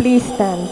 Please stand.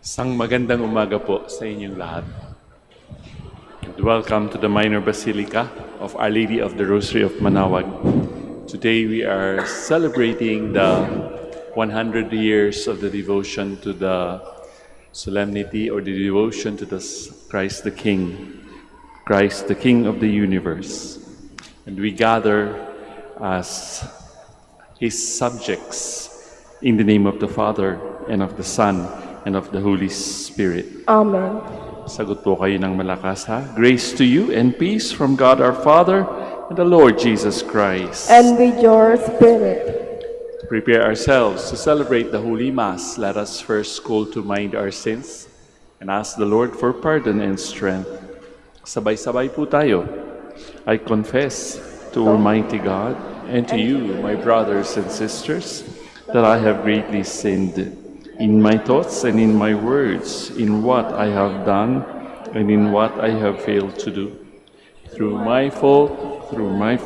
Isang magandang umaga po sa inyong lahat. And welcome to the Minor Basilica of Our Lady of the Rosary of Manaoag. Today we are celebrating the 100 years of the devotion to the Solemnity, or the devotion to the Christ the King of the universe. And we gather as His subjects in the name of the Father and of the Son and of the Holy Spirit. Amen. Sagot po kayo ng malakas, ha? Grace to you and peace from God our Father and the Lord Jesus Christ. And with your spirit. To prepare ourselves to celebrate the Holy Mass, let us first call to mind our sins and ask the Lord for pardon and strength. Sabay-sabay po tayo. I confess to Almighty God and to you, my brothers and sisters, that I have greatly sinned in my thoughts and in my words, in what I have done and in what I have failed to do. Through my fault, through my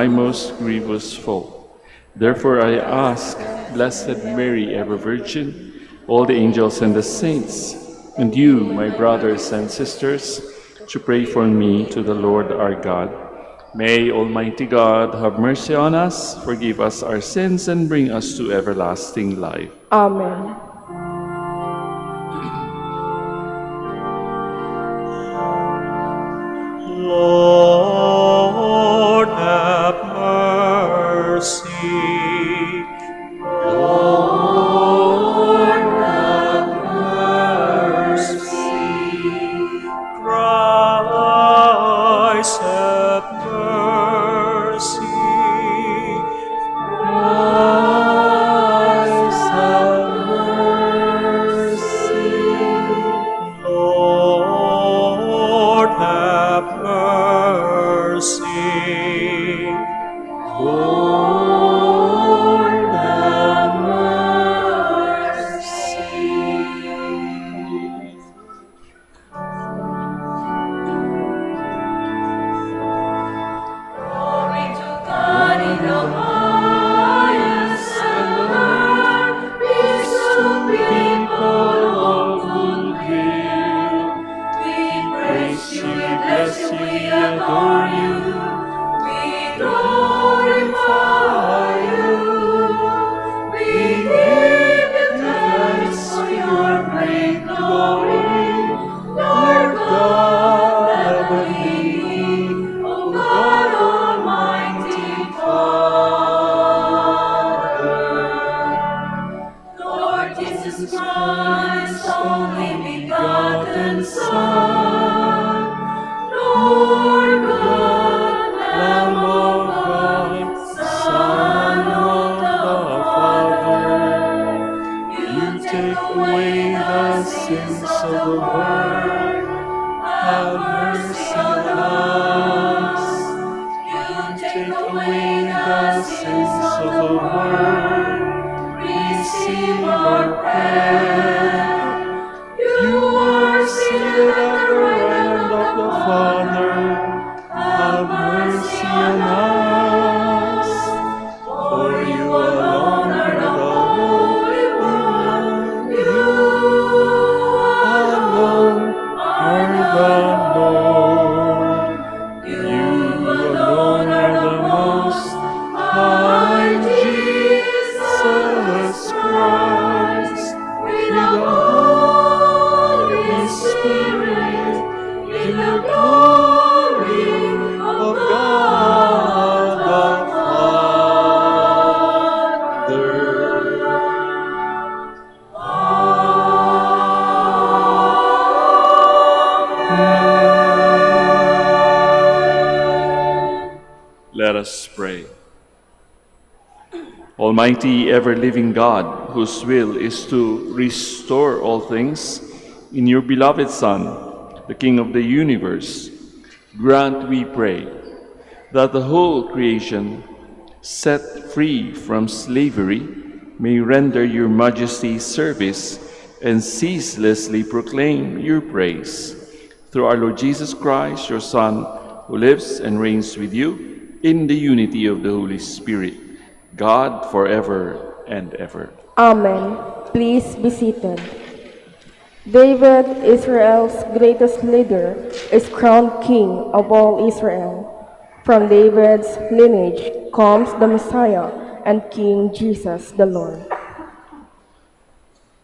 most grievous fault. Therefore I ask, Blessed Mary, ever Virgin, all the angels and the saints, and you, my brothers and sisters, to pray for me to the Lord our God. May Almighty God have mercy on us, forgive us our sins, and bring us to everlasting life. Amen. Lord, have mercy. Lord, have mercy. Christ, have mercy. Christ, have mercy. Lord, have mercy. Lord, have mercy. Glory to God in the highest, and on earth peace to people of good will. We praise you, we bless you, we adore you, we glorify you. We give you thanks for your great glory, Lord God heavenly, O God Almighty Father. Lord Jesus Christ, only begotten Son, Lord God, Lamb of God, Son of the Father, you take away the sins of the world, have mercy on us. You take away the sins of the world, receive our prayer. You are seated at the right hand of the Father, have mercy on us. For you alone are the Holy One, you alone are the Lord. You alone are the Most High Jesus Christ, with the Holy Spirit, in the glory of God Let us pray. Almighty, ever-living God, whose will is to restore all things in your beloved Son, the King of the universe, grant, we pray, that the whole creation, set free from slavery, may render your majesty service and ceaselessly proclaim your praise. Through our Lord Jesus Christ, your Son, who lives and reigns with you in the unity of the Holy Spirit, God forever and ever. Amen. Please be seated. David, Israel's greatest leader, is crowned King of all Israel. From David's lineage comes the Messiah and King Jesus the Lord.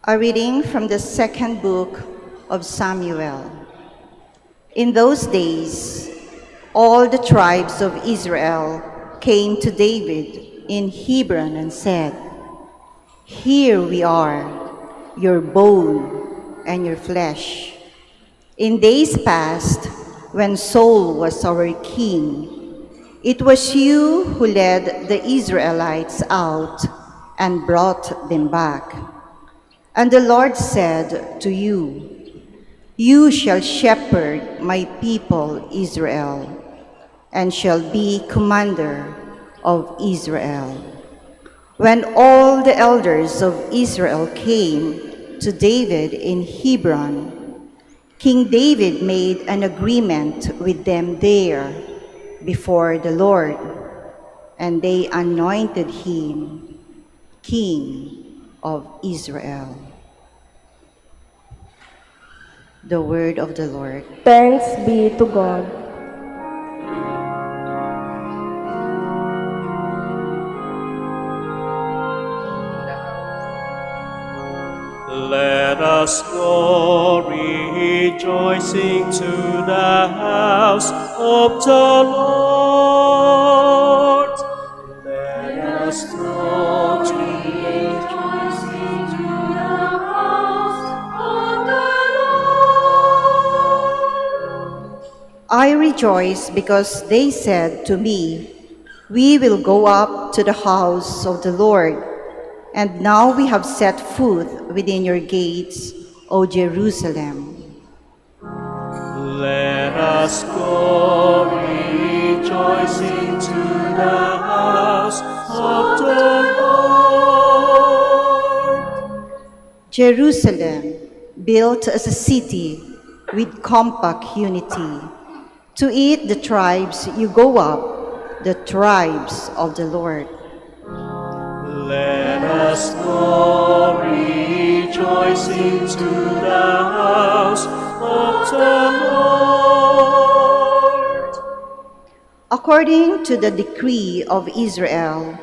A reading from the second book of Samuel. In those days, all the tribes of Israel came to David in Hebron and said, "Here we are, your bone and your flesh. In days past, when Saul was our king, it was you who led the Israelites out and brought them back. And the Lord said to you, 'You shall shepherd my people Israel, and shall be commander of Israel.' When all the elders of Israel came to David in Hebron, King David made an agreement with them there before the Lord, and they anointed him King of Israel." The word of the Lord. Thanks be to God. Let us go rejoicing to the house of the Lord. Let us go Rejoicing to the house of the Lord. I rejoice because they said to me, "We will go up to the house of the Lord." And now we have set foot within your gates, O Jerusalem. Let us go rejoicing to the house of the Lord. Jerusalem, built as a city with compact unity. To it the tribes you go up, the tribes of the Lord. Let us go rejoicing to the house of the Lord. According to the decree of Israel,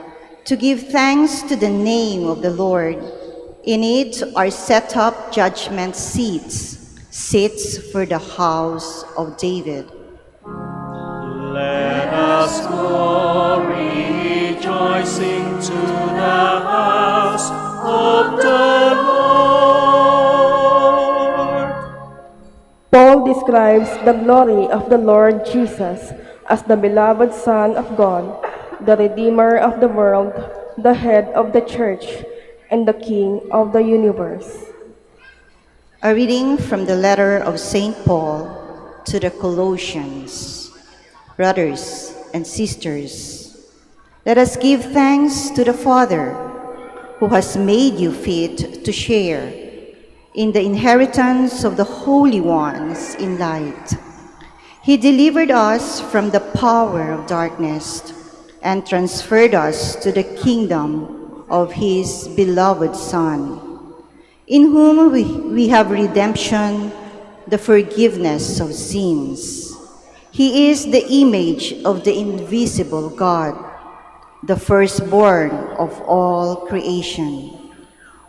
to give thanks to the name of the Lord, in it are set up judgment seats, seats for the house of David. Let us go rejoicing to the house of the Lord. Paul describes the glory of the Lord Jesus as the beloved Son of God, the Redeemer of the world, the head of the church, and the King of the universe. A reading from the letter of St. Paul to the Colossians. Brothers and sisters, let us give thanks to the Father, who has made you fit to share in the inheritance of the holy ones in light. He delivered us from the power of darkness and transferred us to the kingdom of his beloved Son, in whom we have redemption, the forgiveness of sins. He is the image of the invisible God, the firstborn of all creation.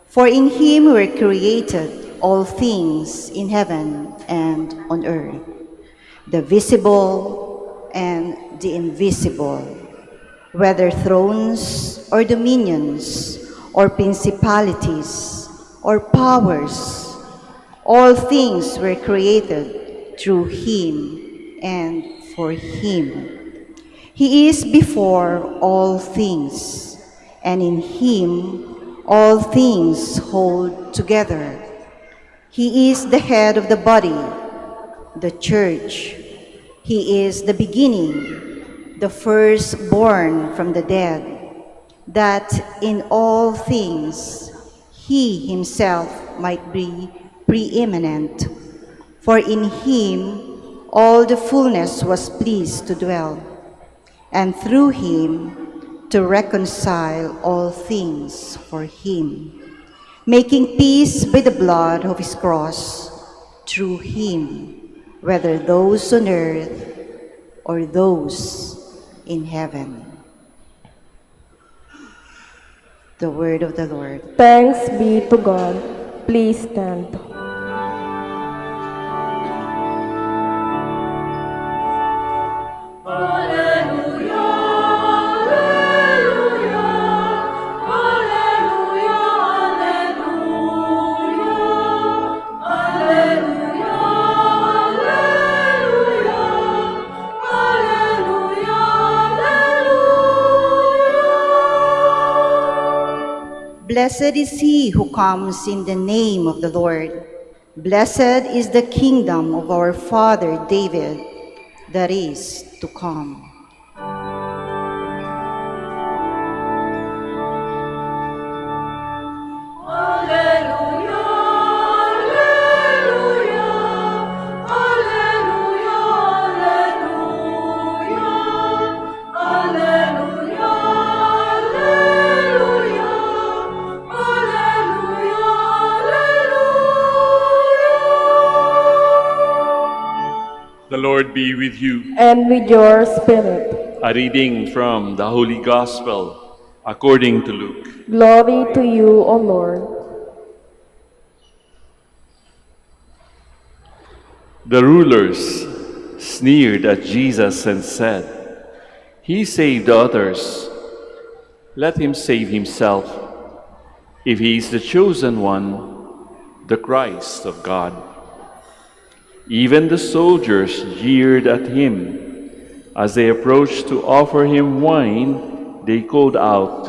For in him were created all things in heaven and on earth, the visible and the invisible, whether thrones or dominions or principalities or powers. All things were created through him and for him. He is before all things, and in him all things hold together. He is the head of the body, the church. He is the beginning, the firstborn from the dead, that in all things he himself might be preeminent. For in him all the fullness was pleased to dwell, and through him to reconcile all things for him, making peace by the blood of his cross, through him, whether those on earth or those in heaven. The word of the Lord. Thanks be to God. Please stand. Blessed is he who comes in the name of the Lord. Blessed is the kingdom of our father David that is to come. The Lord be with you. And with your spirit. A reading from the Holy Gospel according to Luke. Glory to you, O Lord. The rulers sneered at Jesus and said, "He saved others. Let him save himself, if he is the chosen one, the Christ of God." Even the soldiers jeered at him. As they approached to offer him wine, they called out,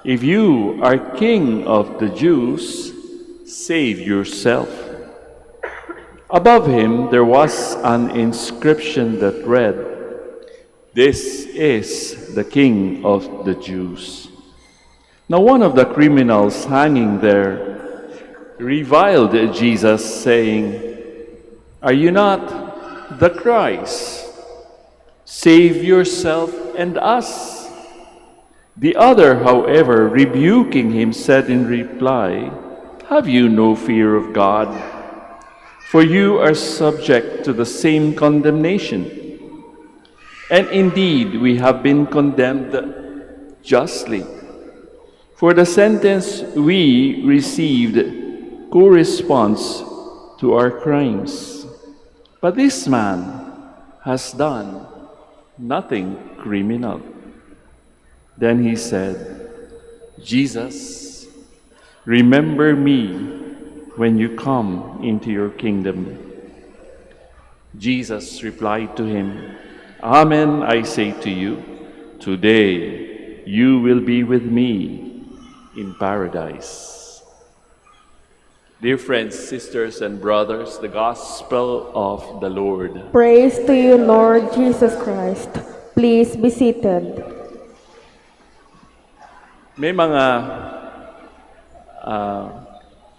"If you are King of the Jews, save yourself." Above him there was an inscription that read, "This is the King of the Jews." Now one of the criminals hanging there reviled Jesus, saying, "Are you not the Christ? Save yourself and us." The other, however, rebuking him, said in reply, "Have you no fear of God? For you are subject to the same condemnation. And indeed, we have been condemned justly. For the sentence we received corresponds to our crimes. But this man has done nothing criminal." Then he said, "Jesus, remember me when you come into your kingdom." Jesus replied to him, "Amen, I say to you, today you will be with me in paradise." Dear friends, sisters, and brothers, the Gospel of the Lord. Praise to you, Lord Jesus Christ. Please be seated. May mga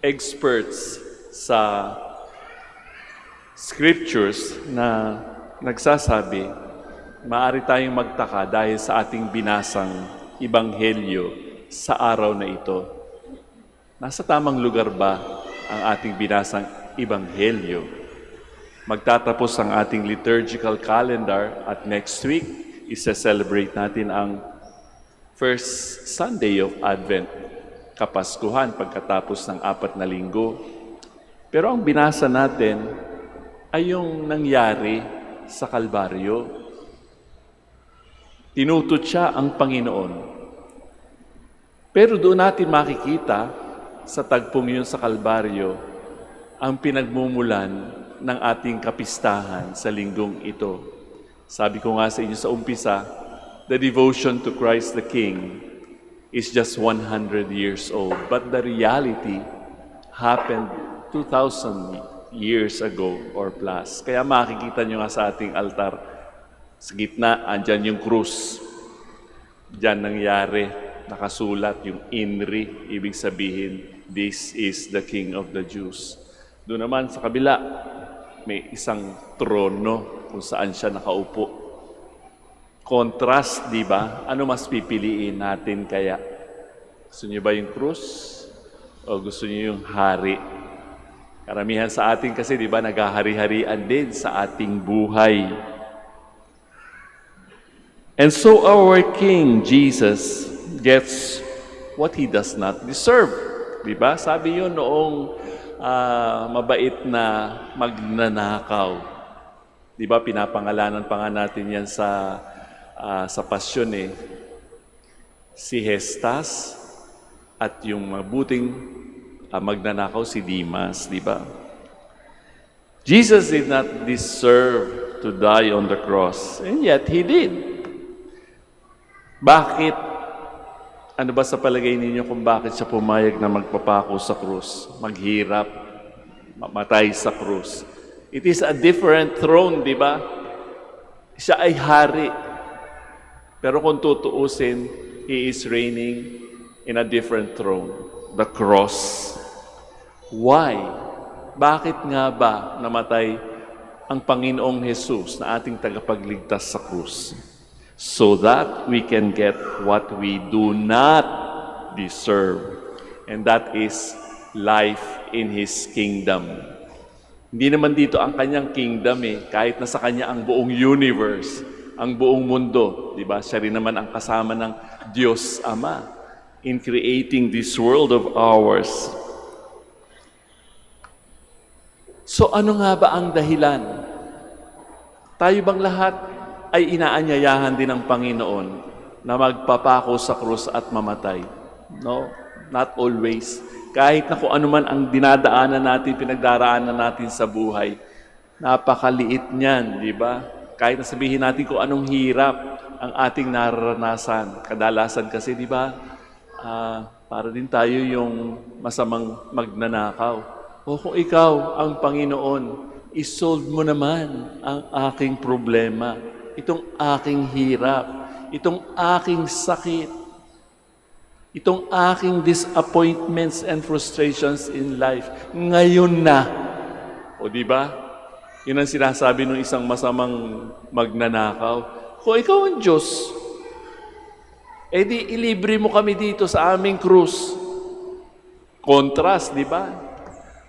experts sa scriptures na nagsasabi, maaari tayong magtaka dahil sa ating binasang ebanghelyo sa araw na ito. Nasa tamang lugar ba ang ating binasang ebanghelyo? Magtatapos ang ating liturgical calendar at next week, isa-celebrate natin ang first Sunday of Advent, Kapaskuhan, pagkatapos ng 4 na linggo. Pero ang binasa natin ay yung nangyari sa Kalbaryo. Tinututya ang Panginoon. Pero doon natin makikita sa tagpong yun sa Kalbaryo ang pinagmumulan ng ating kapistahan sa linggong ito. Sabi ko nga sa inyo sa umpisa, the devotion to Christ the King is just 100 years old. But the reality happened 2,000 years ago or plus. Kaya makikita nyo nga sa ating altar, sa gitna, andyan yung krus. Diyan nangyari, nakasulat yung INRI, ibig sabihin, this is the King of the Jews. Doon naman sa kabila, may isang trono kung saan siya nakaupo. Contrast, di ba? Ano mas pipiliin natin kaya? Gusto niyo ba yung krus? O gusto niyo yung hari? Karamihan sa atin kasi, di ba, naghahari-harian din sa ating buhay. And so our King, Jesus, gets what He does not deserve. Di ba? Sabi yun noong mabait na magnanakaw. Di ba, pinapangalanan pa nga natin yan sa pasyon eh. Si Hestas at yung mabuting magnanakaw si Dimas, di ba? Jesus did not deserve to die on the cross, and yet He did. Bakit? Ano ba sa palagay ninyo kung bakit siya pumayag na magpapako sa krus, maghirap, mamatay sa krus? It is a different throne, di ba? Siya ay hari. Pero kung tutuusin, He is reigning in a different throne, the cross. Why? Bakit nga ba namatay ang Panginoong Jesus na ating tagapagligtas sa krus? So that we can get what we do not deserve. And that is life in His kingdom. Hindi naman dito ang kanyang kingdom eh. Kahit nasa kanya ang buong universe, ang buong mundo. Diba? Siya rin naman ang kasama ng Diyos Ama in creating this world of ours. So ano nga ba ang dahilan? Tayo bang lahat ay inaanyayahan din ng Panginoon na magpapako sa krus at mamatay? No, not always. Kahit na kung ano man ang dinadaanan natin, pinagdaraanan natin sa buhay, napakaliit niyan, di ba? Kahit na sabihin natin kung anong hirap ang ating nararanasan. Kadalasan kasi, di ba, para din tayo yung masamang magnanakaw. O kung ikaw ang Panginoon, isolve mo naman ang aking problema, itong aking hirap, itong aking sakit, itong aking disappointments and frustrations in life. Ngayon na. O di ba? Yun ang sinasabi ng isang masamang magnanakaw. Kung ikaw ang Diyos, edi ilibre mo kami dito sa aming krus. Contrast, di ba?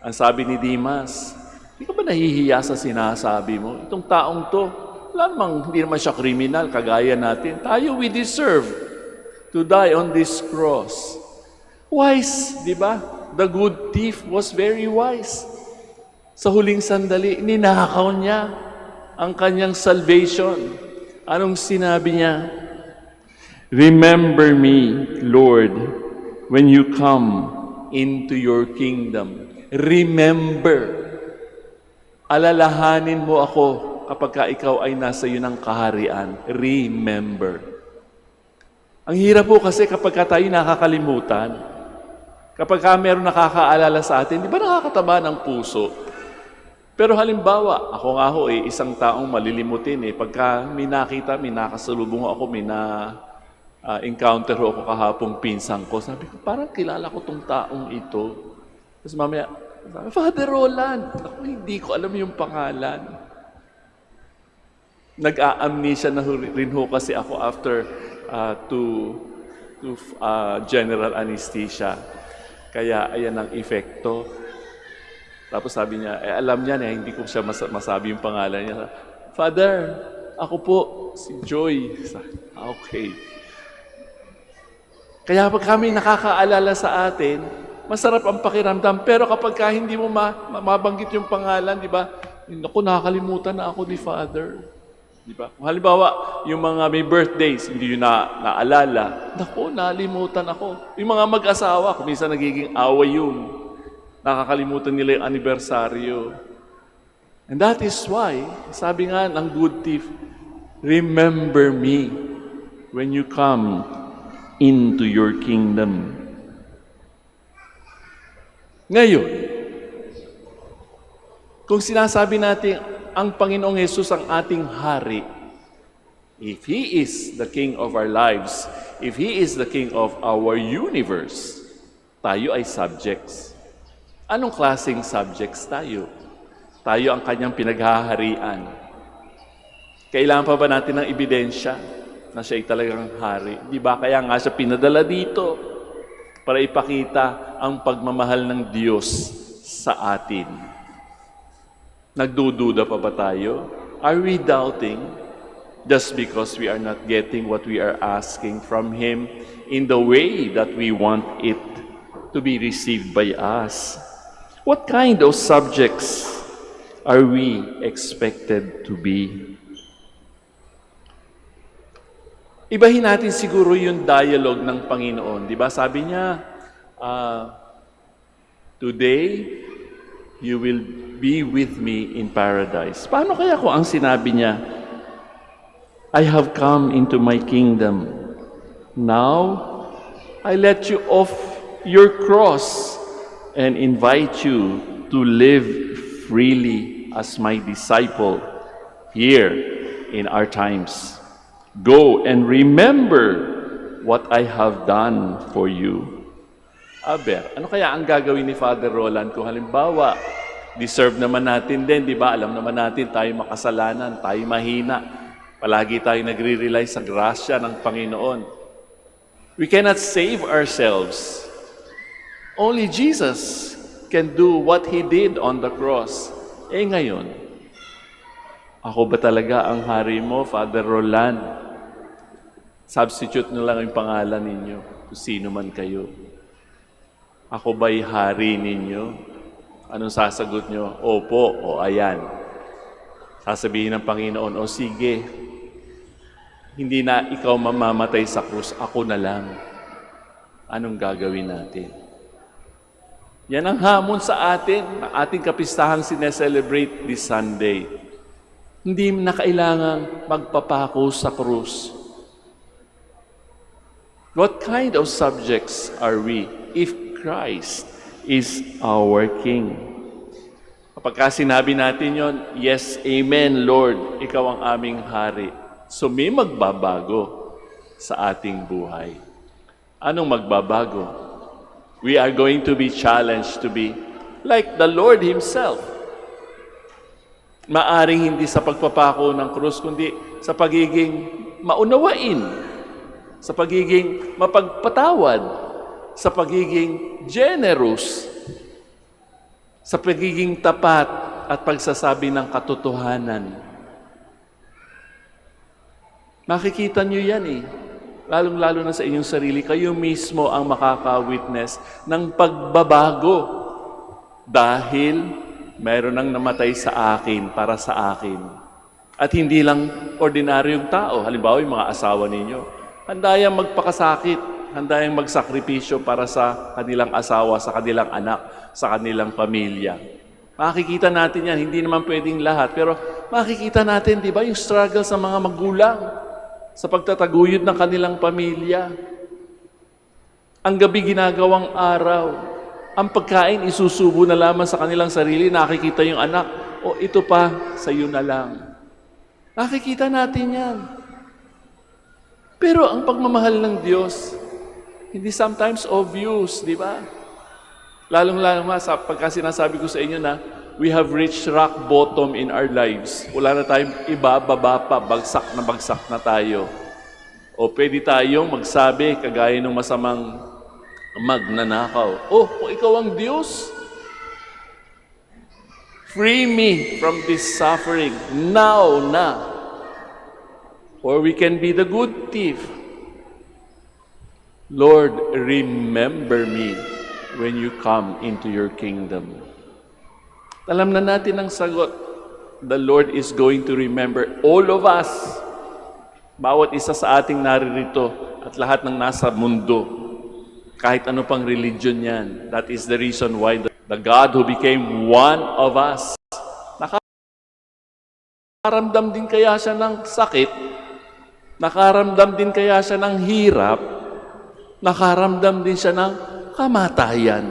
Ang sabi ni Dimas, di ka ba nahihiya sa sinasabi mo? Itong taong to, wala namang, hindi naman siya kriminal, kagaya natin. Tayo, we deserve to die on this cross. Wise, di ba? The good thief was very wise. Sa huling sandali, ninakaw niya ang kanyang salvation. Anong sinabi niya? Remember me, Lord, when you come into your kingdom. Remember. Alalahanin mo ako kapag ka ikaw ay nasa iyo ng kaharian. Remember. Ang hirap po kasi kapag ka tayo nakakalimutan, kapag ka meron nakakaalala sa atin, di ba nakakataba ng puso? Pero halimbawa, ako nga ho isang taong malilimutin eh. Pagka may nakita, may nakasalubong ako, may encounter ho ako kahapong pinsang ko, sabi ko, parang kilala ko tong taong ito. Tapos mamaya, sabi, Father Roland, ako hindi ko alam yung pangalan. Nag-a-amnesia na rin ho kasi ako after to general anesthesia. Kaya ayan ang epekto. Tapos sabi niya, alam niya na hindi ko siya masabi yung pangalan niya. Father, ako po, si Joy. Okay. Kaya pag kami nakakaalala sa atin, masarap ang pakiramdam. Pero kapag hindi mo mabanggit yung pangalan, di ba? Naku, nakakalimutan na ako ni Father. Di ba? Kung halimbawa, yung mga may birthdays, hindi yun naalala. Naku, nalimutan ako. Yung mga mag-asawa, kung minsan nagiging away yun. Nakakalimutan nila yung anibersaryo. And that is why, sabi nga ng good thief, Remember me when you come into your kingdom. Ngayon, kung sinasabi natin ang Panginoong Hesus ang ating hari, if He is the King of our lives, if He is the King of our universe, tayo ay subjects. Anong klaseng subjects tayo? Tayo ang Kanyang pinaghaharian. Kailangan pa ba natin ng ebidensya na siya ay talagang hari? Di ba? Kaya nga siya pinadala dito para ipakita ang pagmamahal ng Diyos sa atin. Nagdududa pa ba tayo? Are we doubting just because we are not getting what we are asking from Him in the way that we want it to be received by us? What kind of subjects are we expected to be? Ibahin natin siguro yung dialogue ng Panginoon. Di ba? Sabi niya, today, you will be with me in paradise. Paano kaya kung ang sinabi niya, I have come into my kingdom. Now, I let you off your cross and invite you to live freely as my disciple here in our times. Go and remember what I have done for you. Aber, ano kaya ang gagawin ni Father Roland kung halimbawa, deserve naman natin din, di ba? Alam naman natin tayo makasalanan, tayo mahina. Palagi tayo nagre-rely sa grasya ng Panginoon. We cannot save ourselves. Only Jesus can do what He did on the cross. Eh ngayon, ako ba talaga ang hari mo, Father Roland? Substitute na lang yung pangalan ninyo, kung sino man kayo. Ako ba'y hari ninyo? Anong sasagot nyo? Opo, o ayan. Sasabihin ng Panginoon, o sige, hindi na ikaw mamamatay sa krus, ako na lang. Anong gagawin natin? Yan ang hamon sa atin, na ating kapistahang sineselebrate this Sunday. Hindi na kailangang magpapako sa krus. What kind of subjects are we if Christ is our King? Kapag sinabi natin yon, yes, amen, Lord, ikaw ang aming hari. So may magbabago sa ating buhay. Anong magbabago? We are going to be challenged to be like the Lord Himself. Maaring hindi sa pagpapako ng krus, kundi sa pagiging maunawain, sa pagiging mapagpatawad, sa pagiging generous, sa pagiging tapat at pagsasabi ng katotohanan. Makikita nyo yan eh. Lalong-lalo na sa inyong sarili, kayo mismo ang makaka-witness ng pagbabago dahil mayroon nang namatay sa akin, para sa akin. At hindi lang ordinaryong tao, halimbawa yung mga asawa ninyo. Handa yang magpakasakit, handa yang magsakripisyo para sa kanilang asawa, sa kanilang anak, sa kanilang pamilya. Makikita natin yan, hindi naman pwedeng lahat, pero makikita natin, di ba, yung struggle sa mga magulang sa pagtataguyod ng kanilang pamilya. Ang gabi ginagawang araw, ang pagkain isusubo na lamang sa kanilang sarili, nakikita yung anak, o ito pa, sa iyo na lang. Nakikita natin yan. Pero ang pagmamahal ng Diyos, hindi sometimes obvious, di ba? Lalong-lalo sa pagka sinasabi ko sa inyo na we have reached rock bottom in our lives. Wala na tayong ibababa pa, bagsak na tayo. O pwede tayong magsabi, kagaya ng masamang magnanakaw. Oh, kung ikaw ang Diyos, free me from this suffering, now na. Or we can be the good thief. Lord, remember me when you come into your kingdom. Alam na natin ang sagot. The Lord is going to remember all of us. Bawat isa sa ating naririto at lahat ng nasa mundo. Kahit ano pang religion yan. That is the reason why the God who became one of us. Nakaramdam din kaya siya ng sakit Nakaramdam din kaya siya ng hirap, nakaramdam din siya ng kamatayan.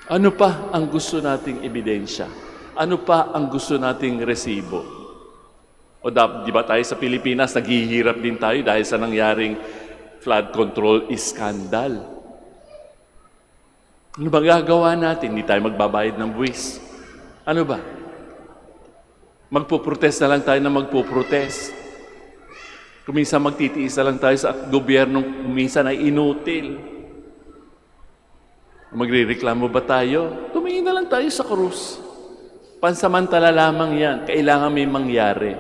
Ano pa ang gusto nating ebidensya? Ano pa ang gusto nating resibo? O di ba tayo sa Pilipinas, naghihirap din tayo dahil sa nangyaring flood control scandal. Ano ba gagawa natin? Hindi tayo magbabayad ng buwis. Ano ba? Magpo-protest na lang tayo na magpo-protest. Kung minsan magtitiis na lang tayo sa gobyernong minsan ay inutil. Magrereklamo ba tayo? Tumingin na lang tayo sa krus. Pansamantala lamang yan. Kailangan may mangyari.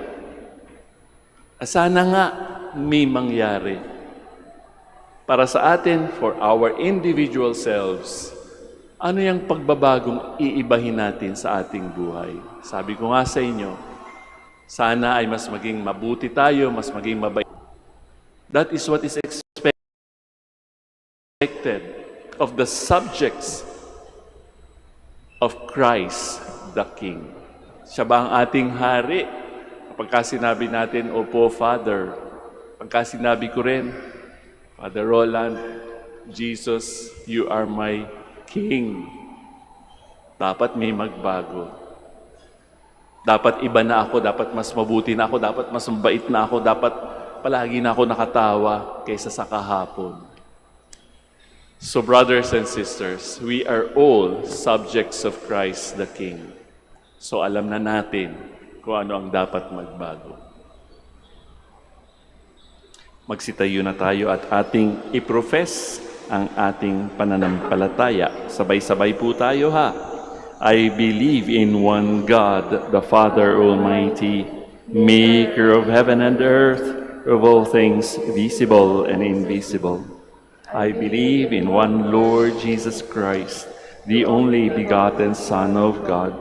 Sana nga may mangyari. Para sa atin, for our individual selves, ano yung pagbabagong iibahin natin sa ating buhay? Sabi ko nga sa inyo, sana ay mas maging mabuti tayo, mas maging mabait. That is what is expected of the subjects of Christ the King. Siya ba ang ating hari? Pagka sinabi natin, Opo, Father. Pagka sinabi ko rin, Father Roland, Jesus, you are my King. Dapat may magbago. Dapat iba na ako, dapat mas mabuti na ako, dapat mas mabait na ako, dapat palagi na ako nakatawa kaysa sa kahapon. So brothers and sisters, we are all subjects of Christ the King. So alam na natin kung ano ang dapat magbago. Magsitayo na tayo at ating i-profess ang ating pananampalataya. Sabay-sabay po tayo ha. I believe in one God, the Father Almighty, maker of heaven and earth, of all things visible and invisible. I believe in one Lord Jesus Christ, the only begotten Son of God,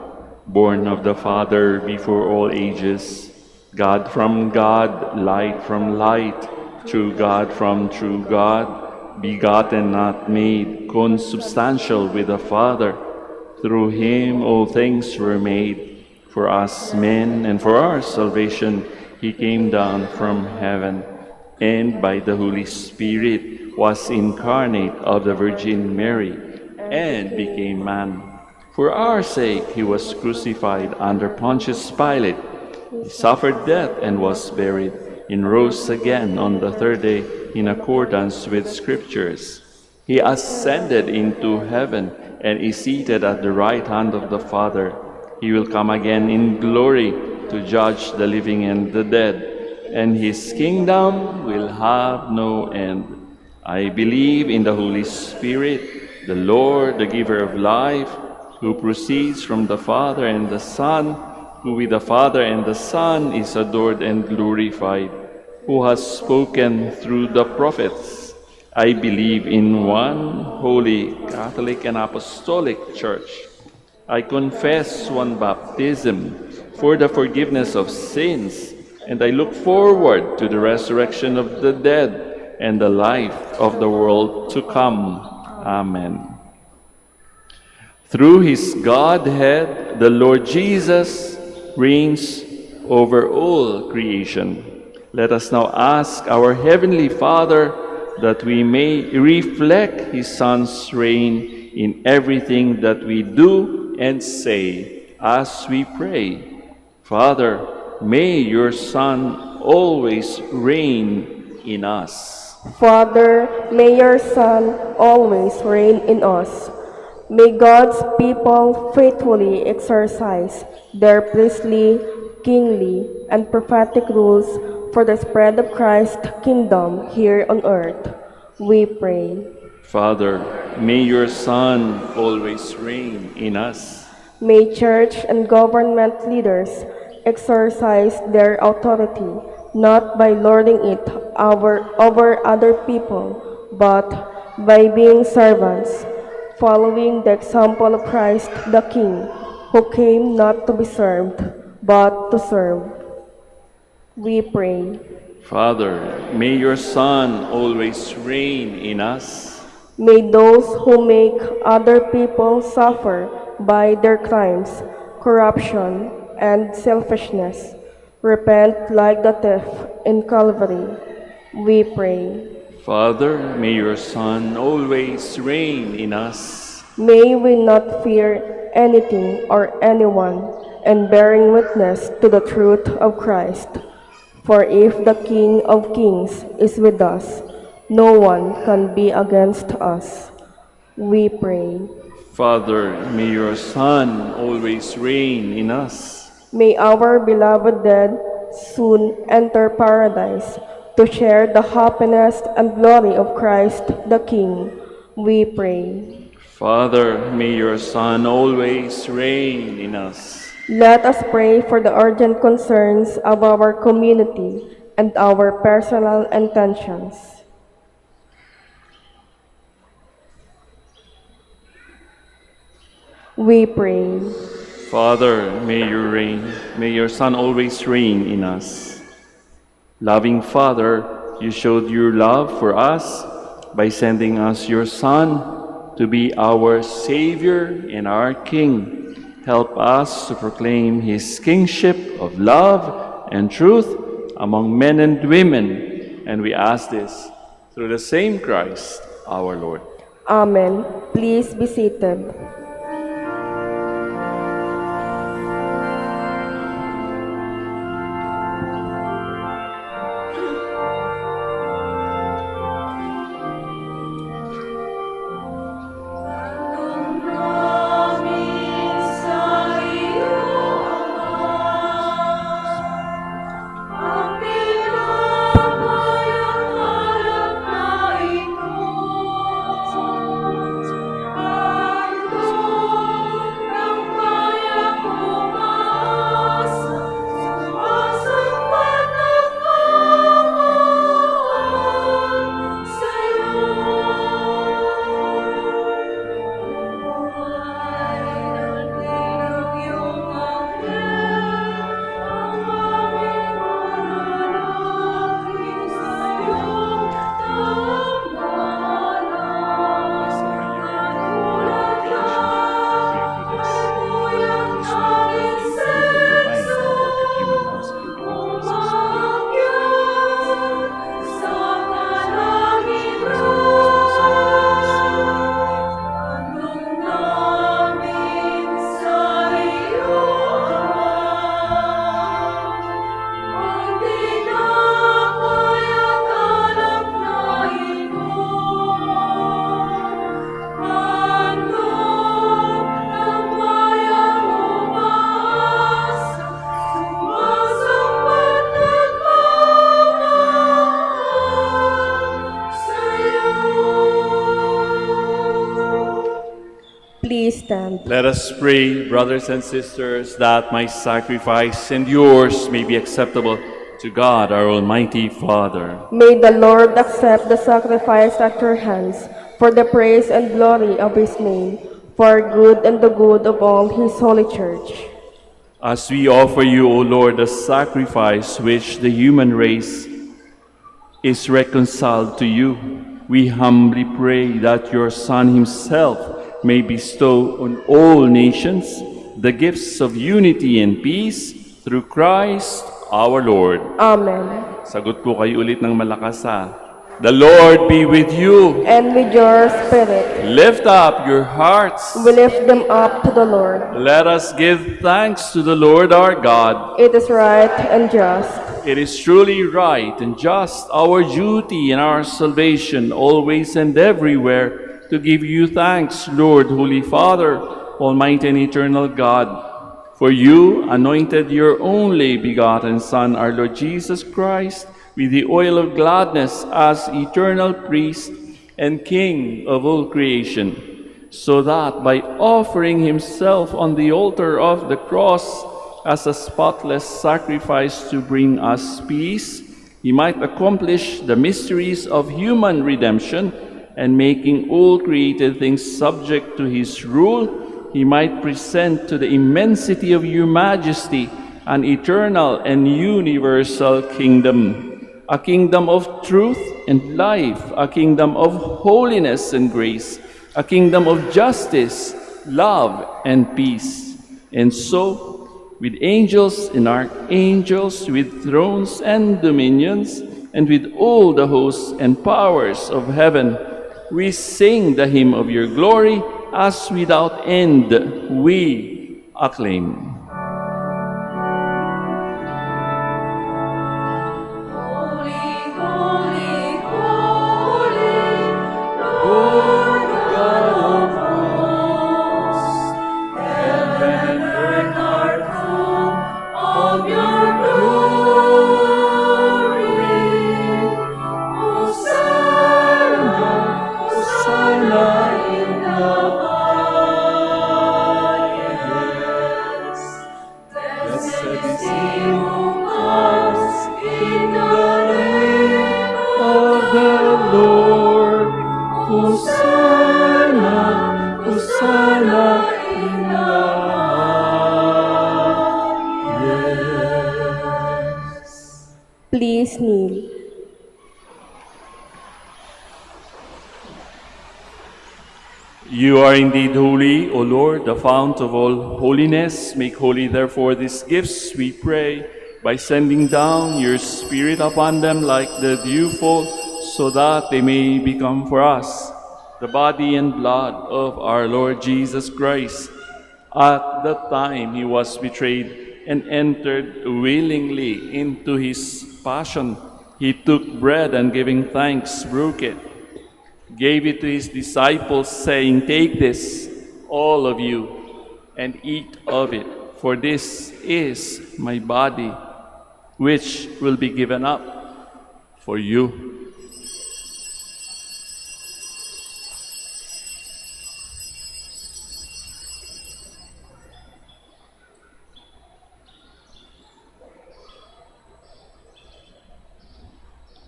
born of the Father before all ages, God from God, light from light, true God from true God, begotten, not made, consubstantial with the Father. Through him all things were made. For us men and for our salvation, he came down from heaven, and by the Holy Spirit was incarnate of the Virgin Mary, and became man. For our sake he was crucified under Pontius Pilate. He suffered death and was buried, and rose again on the third day in accordance with Scriptures. He ascended into heaven and is seated at the right hand of the Father. He will come again in glory to judge the living and the dead, and his kingdom will have no end. I believe in the Holy Spirit, the Lord, the giver of life, who proceeds from the Father and the Son, who with the Father and the Son is adored and glorified, who has spoken through the prophets. I believe in one holy, Catholic, and Apostolic Church. I confess one baptism for the forgiveness of sins, and I look forward to the resurrection of the dead and the life of the world to come. Amen. Through his Godhead, the Lord Jesus reigns over all creation. Let us now ask our Heavenly Father that we may reflect his Son's reign in everything that we do and say as we pray. Father, may your Son always reign in us. Father, may your Son always reign in us. May God's people faithfully exercise their priestly, kingly, and prophetic rules for the spread of Christ's kingdom here on earth. We pray. Father, may your Son always reign in us. May church and government leaders exercise their authority not by lording it over other people, but by being servants, following the example of Christ the King, who came not to be served, but to serve. We pray. Father, may your Son always reign in us. May those who make other people suffer by their crimes, corruption, and selfishness Repent like the thief in Calvary, we pray. Father, may your Son always reign in us. May we not fear anything or anyone, and bearing witness to the truth of Christ. For if the King of Kings is with us, no one can be against us. We pray. Father, may your Son always reign in us. May our beloved dead soon enter paradise to share the happiness and glory of Christ the King. We pray. Father, may your Son always reign in us. Let us pray for the urgent concerns of our community and our personal intentions. We pray. Father, may you reign. May your Son always reign in us. Loving Father, you showed your love for us by sending us your Son to be our Savior and our King. Help us to proclaim his kingship of love and truth among men and women. And we ask this through the same Christ, our Lord. Amen. Please be seated. Please stand. Let us pray, brothers and sisters, that my sacrifice and yours may be acceptable to God, our Almighty Father. May the Lord accept the sacrifice at your hands for the praise and glory of his name, for good and the good of all his holy church. As we offer you, O Lord, the sacrifice which the human race is reconciled to you, we humbly pray that your Son himself may bestow on all nations the gifts of unity and peace through Christ our Lord. Amen. Sagot po kayo ulit ng malakas ha. The Lord be with you. And with your spirit, Lift up your hearts. we lift them up to the Lord. Let us give thanks to the Lord our God. It is right and just. It is truly right and just, our duty and our salvation, always and everywhere, to give you thanks, Lord, Holy Father, Almighty and eternal God. For you anointed your only begotten Son, our Lord Jesus Christ, with the oil of gladness as eternal priest and King of all creation, so that by offering himself on the altar of the cross as a spotless sacrifice to bring us peace, he might accomplish the mysteries of human redemption, and making all created things subject to his rule, he might present to the immensity of your majesty an eternal and universal kingdom, a kingdom of truth and life, a kingdom of holiness and grace, a kingdom of justice, love, and peace. And so, with angels and archangels, with thrones and dominions, and with all the hosts and powers of heaven, we sing the hymn of your glory as without end we acclaim. Holy, holy, holy, Lord God of hosts. Heaven and earth are full of your glory. Hosanna, Hosanna in the highest. Blessed is he who comes in the name of the Lord. Hosanna, Hosanna in the highest. Please kneel. You are indeed holy, O Lord, the fount of all holiness. Make holy, therefore, these gifts, we pray, by sending down your Spirit upon them like the dewfall, so that they may become for us the body and blood of our Lord Jesus Christ. At the time he was betrayed and entered willingly into his passion, he took bread and giving thanks, broke it, gave it to his disciples, saying, "Take this, all of you, and eat of it, for this is my body, which will be given up for you."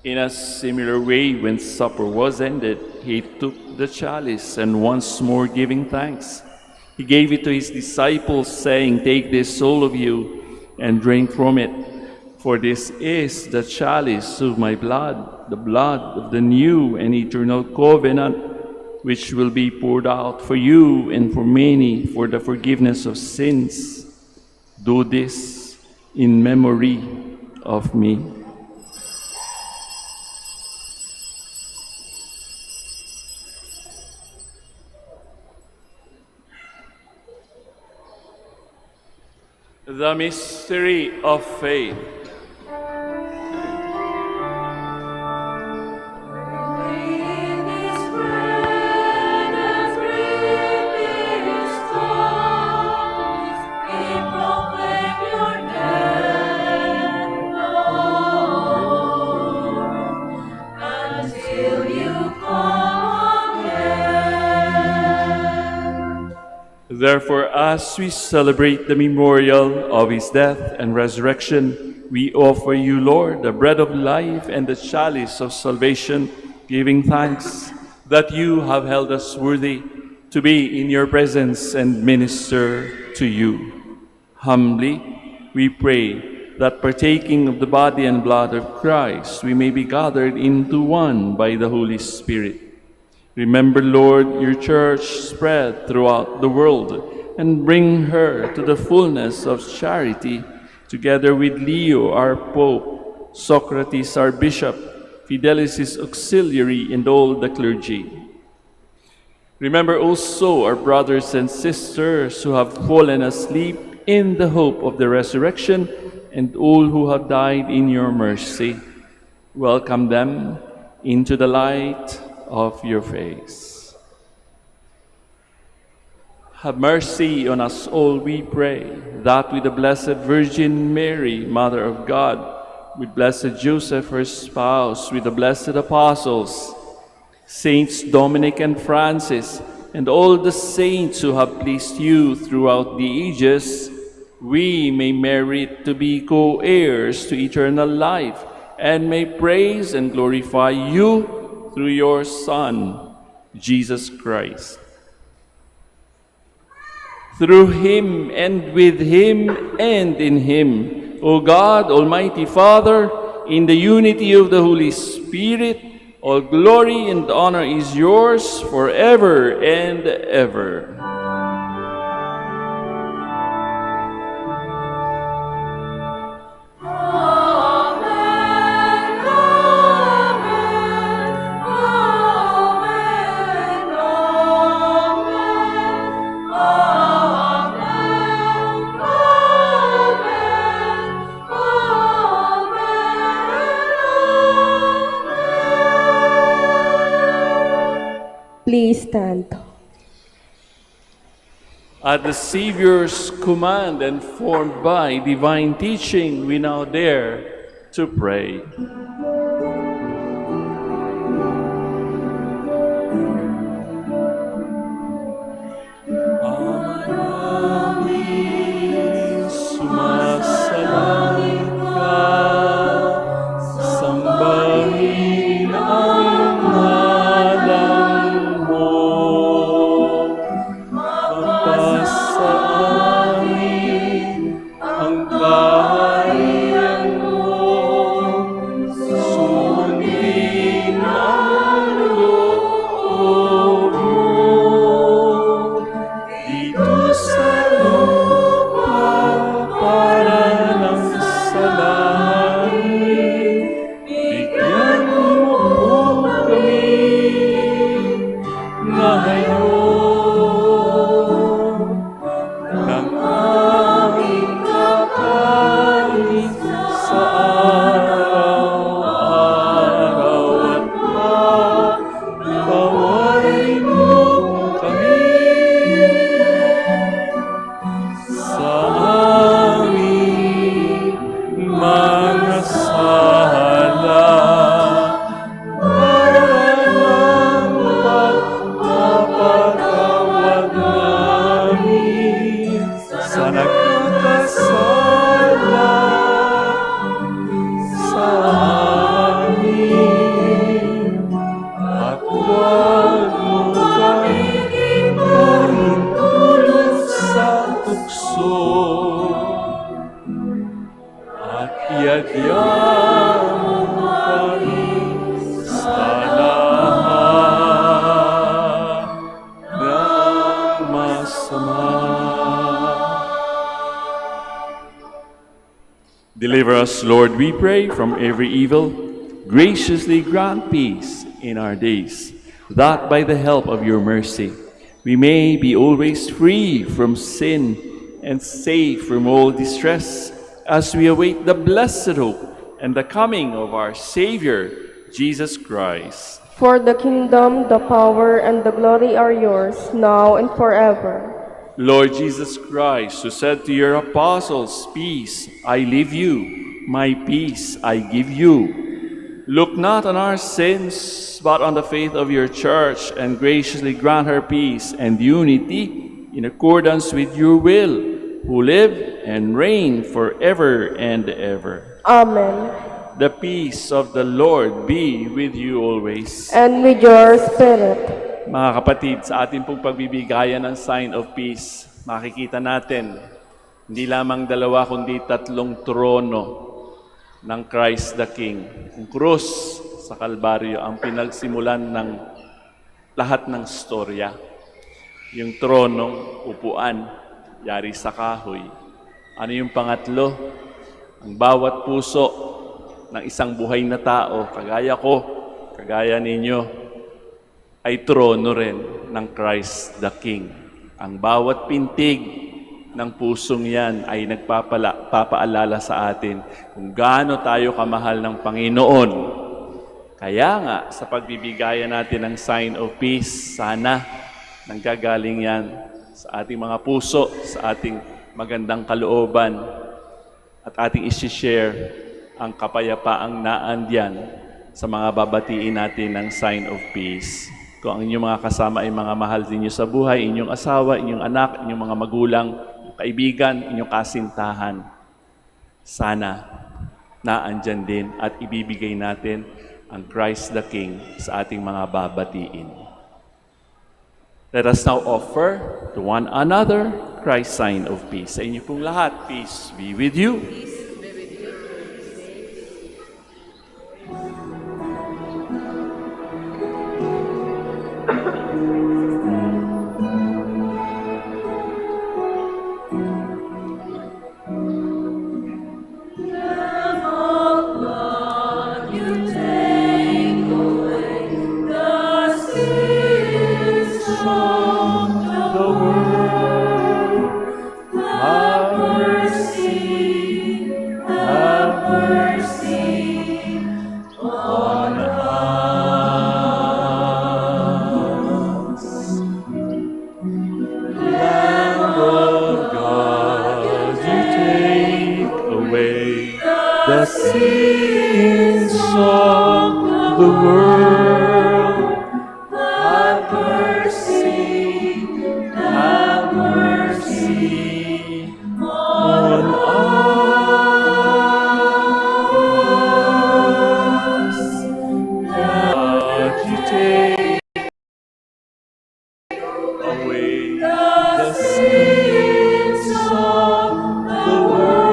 In a similar way, when supper was ended, he took the chalice, and once more giving thanks, he gave it to his disciples, saying, "Take this, all of you, and drink from it, for this is the chalice of my blood, the blood of the new and eternal covenant, which will be poured out for you and for many for the forgiveness of sins. Do this in memory of me." The mystery of faith. Breathe this bread and breathe this cup. We proclaim your death, Lord, until you come again. Therefore, as we celebrate the memorial of his death and resurrection, we offer you, Lord, the bread of life and the chalice of salvation, giving thanks that you have held us worthy to be in your presence and minister to you. Humbly, we pray that partaking of the body and blood of Christ, we may be gathered into one by the Holy Spirit. Remember, Lord, your church spread throughout the world, and bring her to the fullness of charity, together with Leo, our Pope, Socrates, our Bishop, Fidelis' auxiliary, and all the clergy. Remember also our brothers and sisters who have fallen asleep in the hope of the resurrection, and all who have died in your mercy. Welcome them into the light of your face. Have mercy on us all, we pray, that with the Blessed Virgin Mary, Mother of God, with Blessed Joseph, her spouse, with the blessed apostles, Saints Dominic and Francis, and all the saints who have pleased you throughout the ages, we may merit to be co-heirs to eternal life, and may praise and glorify you through your Son, Jesus Christ. Through him, and with him, and in him, O God, Almighty Father, in the unity of the Holy Spirit, all glory and honor is yours forever and ever. Please stand. At the Savior's command and formed by divine teaching, we now dare to pray. Sumasalangit ka, sambahin ang ngalan mo. Mapasa amin ang kaharian mo, sundin ang loob mo. Dito sa lupa para ng sa langit, bigyan mo po kami ngayon ng aming kakanin sa araw-araw at pagkawain mo kami sa aming mga sala para ng pagpapatawad namin sa nagkakasala sa amin at huwag mo kami mahintulot sa tukso at iadya mo kami sa lahat ng masama. Deliver us, Lord, we pray, from every evil. Graciously grant peace in our days, that by the help of your mercy we may be always free from sin and safe from all distress, as we await the blessed hope and the coming of our Savior, Jesus Christ. For the kingdom, the power, and the glory are yours, now and forever. Lord Jesus Christ, who said to your apostles, "Peace I leave you, my peace I give you," look not on our sins, but on the faith of your church, and graciously grant her peace and unity in accordance with your will, who live and reign forever and ever. Amen. The peace of the Lord be with you always. And with your spirit. Mga kapatid, sa ating pong pagbibigayan ng sign of peace, makikita natin, hindi lamang dalawa kundi tatlong trono ng Christ the King. Ang krus sa Kalbaryo ang pinagsimulan ng lahat ng storya. Yung tronong upuan, yari sa kahoy. Ano yung pangatlo? Ang bawat puso ng isang buhay na tao, kagaya ko, kagaya ninyo, ay trono rin ng Christ the King. Ang bawat pintig ng pusong yan ay nagpapaalala sa atin kung gaano tayo kamahal ng Panginoon. Kaya nga, sa pagbibigayan natin ng sign of peace, sana nanggagaling yan sa ating mga puso, sa ating magandang kalooban, at ating isi-share ang kapayapaang naandyan sa mga babatiin natin ng sign of peace. Kung ang inyong mga kasama ay mga mahal ninyo sa buhay, inyong asawa, inyong anak, inyong mga magulang, kaibigan, inyong kasintahan, sana naandyan din at ibibigay natin ang Christ the King sa ating mga babatiin. Let us now offer to one another Christ's sign of peace. Sa inyo pong lahat, peace be with you. Have mercy the sins of the world. Have mercy, have mercy on us. That you take away the sins of the world.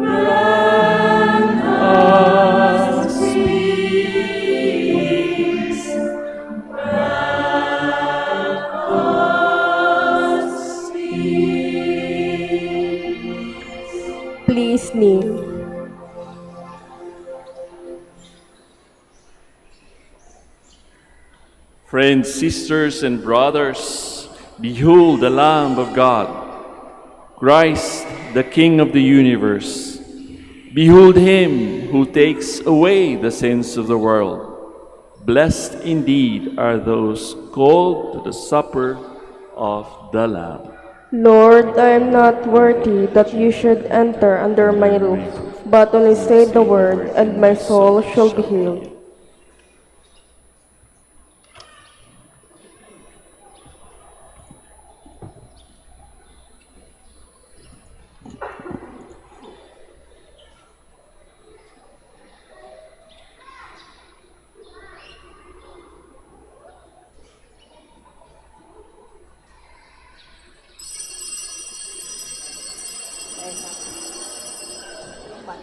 Grant us peace. Grant us peace. Please kneel. Friends, sisters, and brothers, behold the Lamb of God, Christ, the King of the universe. Behold him who takes away the sins of the world. Blessed indeed are those called to the supper of the Lamb. Lord, I am not worthy that you should enter under my roof, but only say the word, and my soul shall be healed. My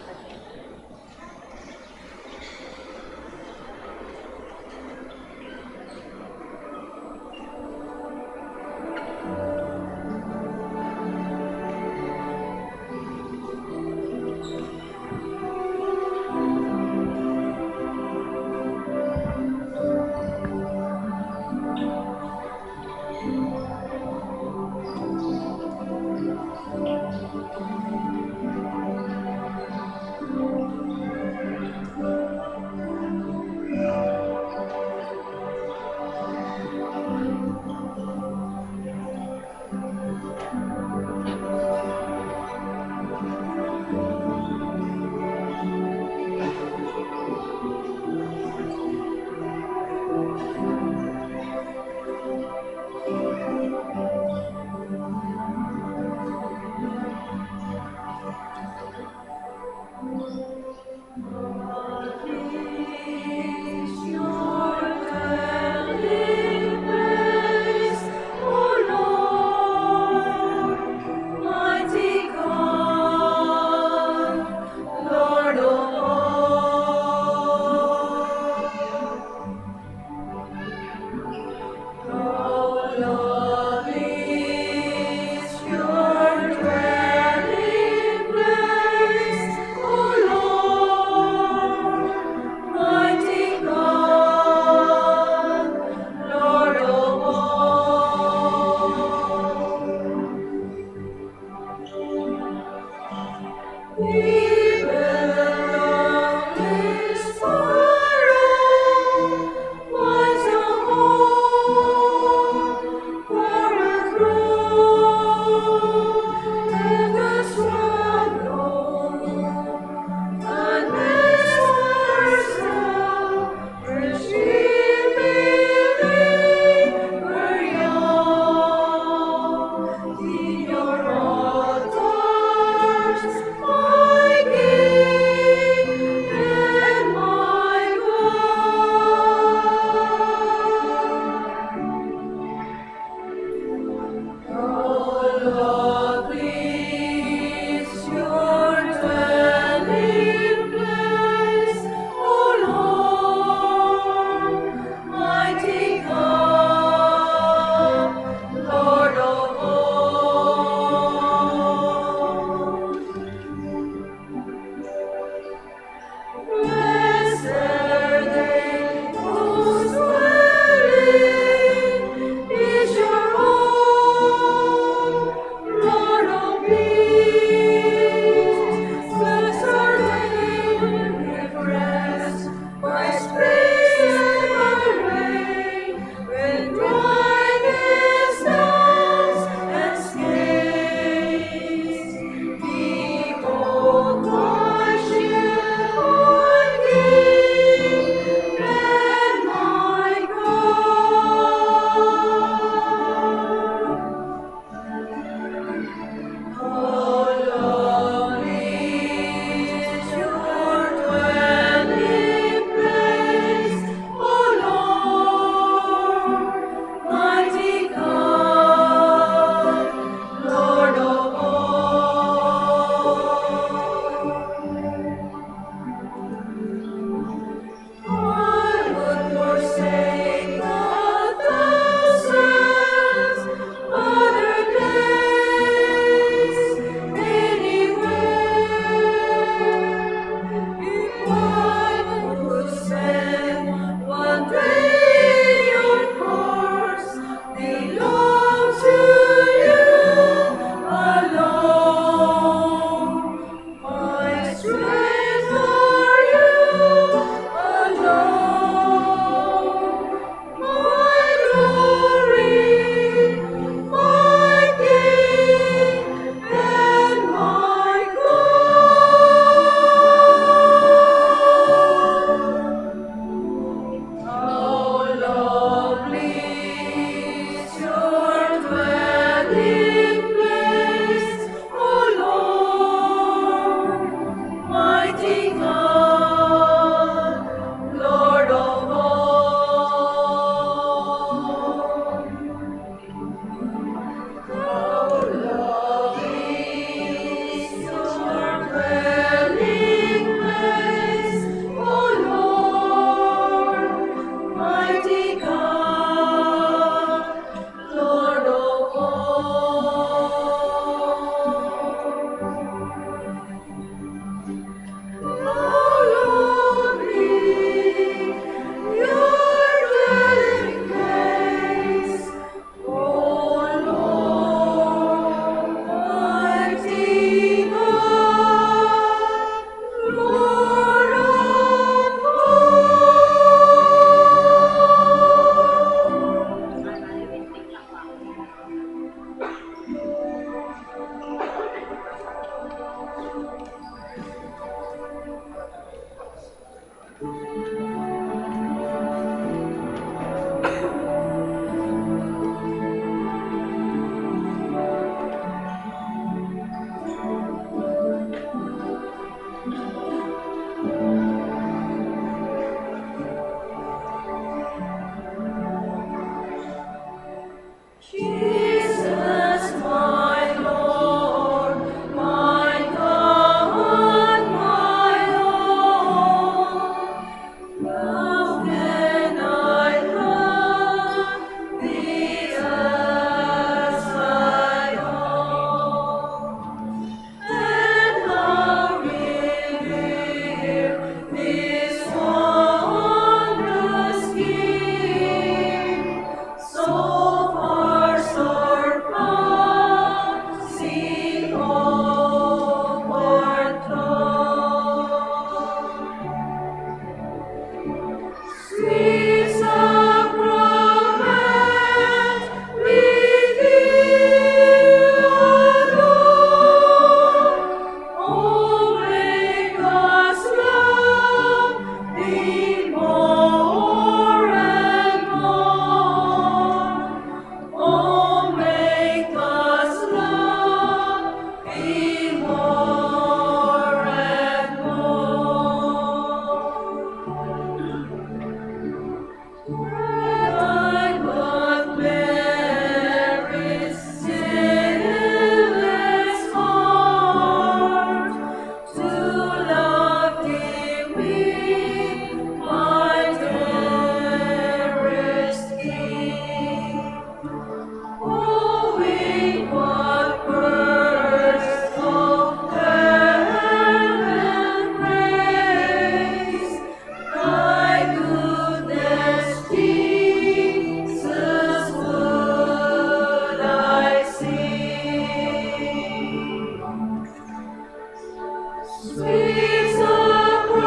Sweet sacrament,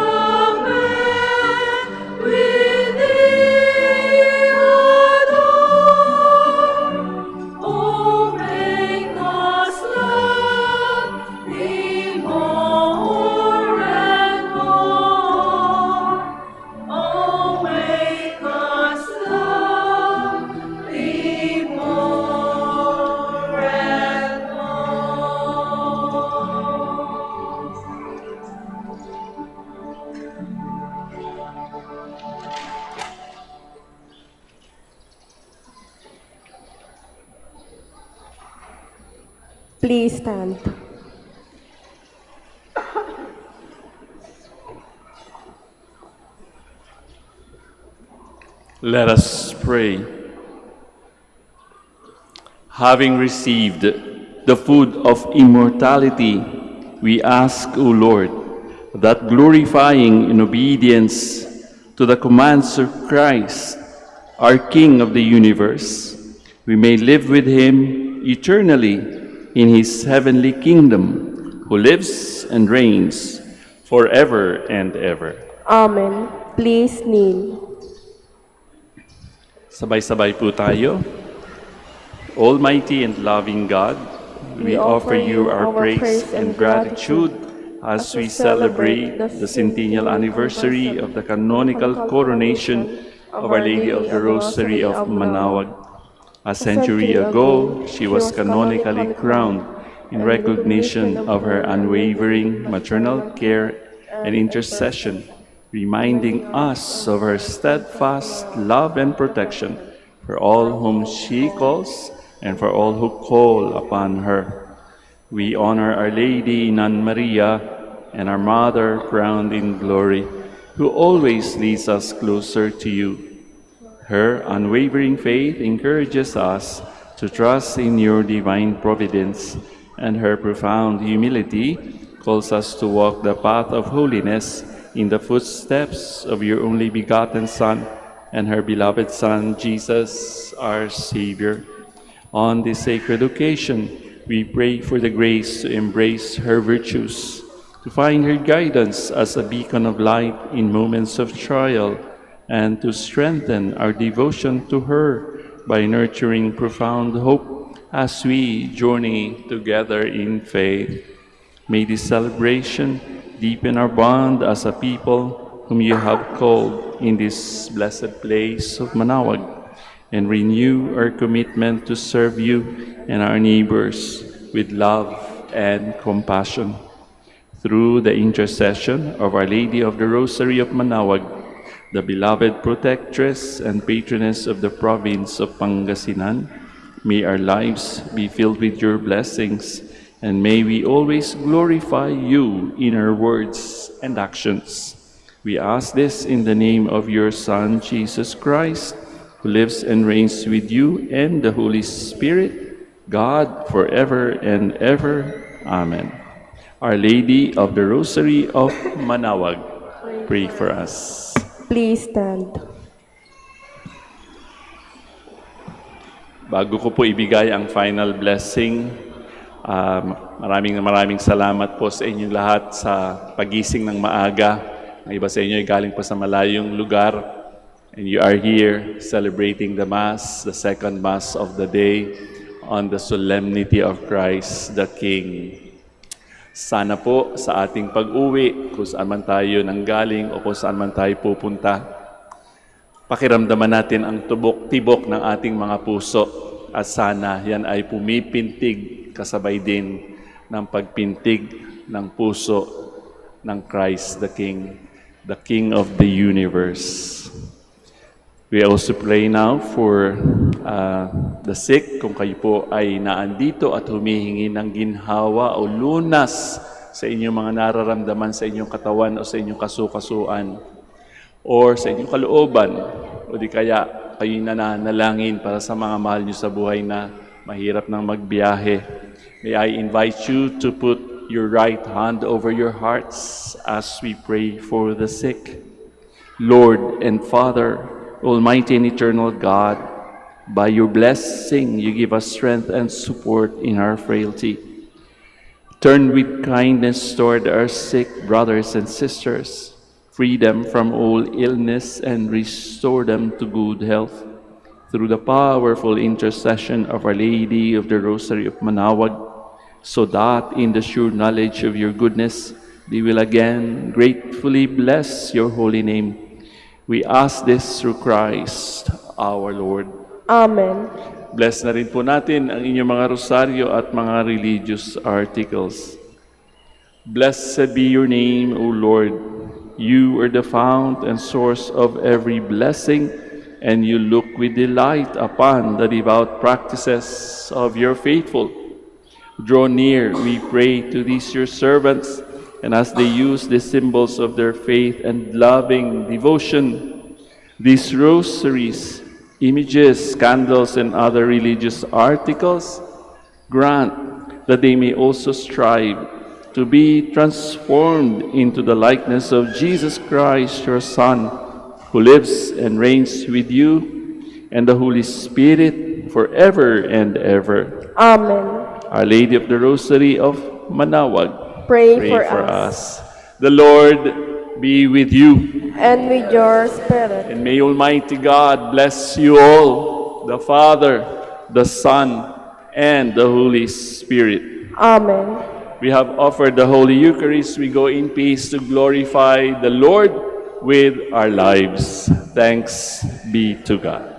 we thee adore. Oh, make us love thee more and more. Oh, make us love thee more and more. Please stand. Let us pray. Having received the food of immortality, we ask, O Lord, that glorifying in obedience to the commands of Christ, our King of the universe, we may live with him eternally in his heavenly kingdom, who lives and reigns forever and ever. Amen. Please kneel. Sabay-sabay po tayo. Almighty and loving God, we offer you our praise and gratitude as we celebrate the centennial anniversary of the canonical coronation of Our Lady of the Rosary of Manaoag. A century ago, she was canonically crowned in recognition of her unwavering maternal care and intercession, reminding us of her steadfast love and protection for all whom she calls and for all who call upon her. We honor Our Lady Nan Maria and our Mother crowned in glory, who always leads us closer to you. Her unwavering faith encourages us to trust in your divine providence, and her profound humility calls us to walk the path of holiness in the footsteps of your only begotten Son and her beloved Son, Jesus, our Savior. On this sacred occasion, we pray for the grace to embrace her virtues, to find her guidance as a beacon of light in moments of trial, and to strengthen our devotion to her by nurturing profound hope as we journey together in faith. May this celebration deepen our bond as a people whom you have called in this blessed place of Manaoag, and renew our commitment to serve you and our neighbors with love and compassion. Through the intercession of Our Lady of the Rosary of Manaoag, the beloved protectress and patroness of the province of Pangasinan, may our lives be filled with your blessings, and may we always glorify you in our words and actions. We ask this in the name of your Son, Jesus Christ, who lives and reigns with you and the Holy Spirit, God, forever and ever. Amen. Our Lady of the Rosary of Manaoag, pray for us. Please stand. Bago ko po ibigay ang final blessing, maraming salamat po sa inyong lahat sa pagising ng maaga. Ang iba sa inyo ay galing pa sa malayong lugar, and you are here celebrating the Mass, the second Mass of the day, on the Solemnity of Christ the King. Sana po sa ating pag-uwi, kung saan man tayo nanggaling o kung saan man tayo pupunta, pakiramdaman natin ang tibok ng ating mga puso, at sana yan ay pumipintig kasabay din ng pagpintig ng puso ng Christ the King of the universe. We also pray now for the sick. Kung kayo po ay naandito at humihingi ng ginhawa o lunas sa inyong mga nararamdaman sa inyong katawan o sa inyong kasukasuan or sa inyong kalooban, o di kaya kayo nananalangin para sa mga mahal nyo sa buhay na mahirap nang magbiyahe, may I invite you to put your right hand over your hearts as we pray for the sick. Lord and Father, Almighty and eternal God, by your blessing, you give us strength and support in our frailty. Turn with kindness toward our sick brothers and sisters. Free them from all illness and restore them to good health. Through the powerful intercession of Our Lady of the Rosary of Manaoag, so that in the sure knowledge of your goodness, they will again gratefully bless your holy name. We ask this through Christ our Lord. Amen. Bless na rin po natin ang inyong mga rosaryo at mga religious articles. Blessed be your name, O Lord. You are the fount and source of every blessing, and you look with delight upon the devout practices of your faithful. Draw near, we pray, to these your servants, and as they use the symbols of their faith and loving devotion, these rosaries, images, candles, and other religious articles, grant that they may also strive to be transformed into the likeness of Jesus Christ, your Son, who lives and reigns with you and the Holy Spirit forever and ever. Amen. Our Lady of the Rosary of Manaoag, Pray for us. The Lord be with you. And with your spirit. And may Almighty God bless you all, the Father, the Son, and the Holy Spirit. Amen. We have offered the Holy Eucharist. We go in peace to glorify the Lord with our lives. Thanks be to God.